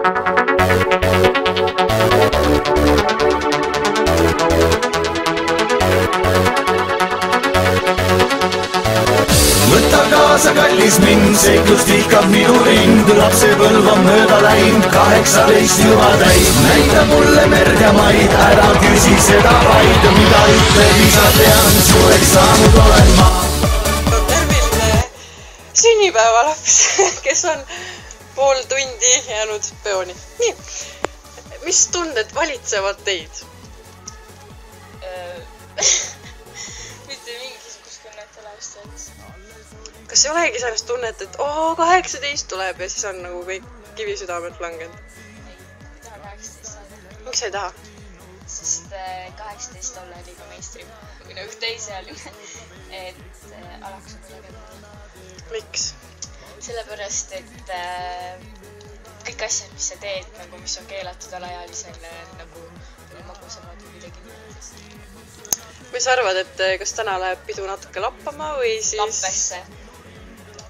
Võta kaasa kallis mind, seiklust vihkab minu rind, lapsepõlv on mööda läinud, 18 juba täis. Näita mulle merd ja maid, ära küsi seda vaid, mida ütleb isa tean, suureks saanud olen ma. Terviline sünnipäevalaps, kes on pool tundi jäänud peoni. Nii, mis tunded valitsevad teid? Mitte mingisugust tunnet ole vist öeldes. Kas ei olegi sellest tunnet, et 18 tuleb ja siis on nagu kõik kivisüdamed langenud? Ei, taha 18 saada. Miks sa ei taha? Sest 18 olla liiga meistri või nagu teisealine, et alaks on midagi. Miks? Sellepärast, et kõik asjad, mis sa teed, nagu mis on keelatud alaealisele, nagu magusamad või midagi nii. Mis sa arvad, et kas täna läheb pidu natuke lappama või siis... Lappesse.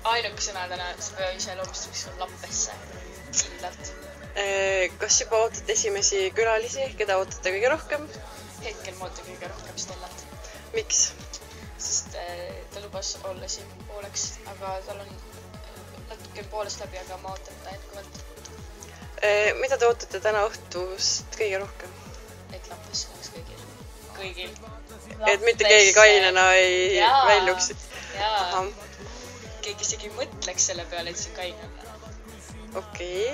Ainuke sõna täna, see päeva iseloomustuseks on lappesse. Kindlalt. Kas juba ootate esimesi külalisi, keda ootate kõige rohkem? Hetkel ma ootan kõige rohkem Stellat. Miks? Sest ta lubas olla siin pooleks, aga tal on natuke poolest läbi, aga ma ootan ta jätkuvalt. Mida te ootate täna õhtust kõige rohkem? Et lappesse oleks kõigil. Kõigil. Et mitte keegi kainena ei väljuksid? Jaa. Keegi isegi mõtleks selle peale, et see kain on. Okei.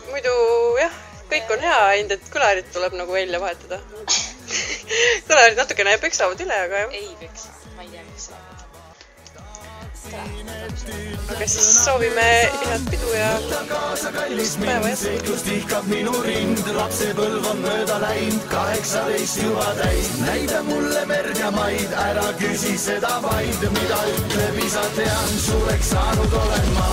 Muidu jah, kõik on hea, ainult et kõlarid tuleb nagu välja vahetada. Kõlarid natukene peksavad üle, aga jah. Ei peksa, ma ei tea, mis see on. Aga siis soovime head pidu ja päeva jätku. Seiklust vihkab minu rind, lapsepõlv on mööda läinud, 18 juba täis. Näida mulle merd ja maid, ära küsi seda vaid, mida ütleb isa tean, suureks saanud olen ma.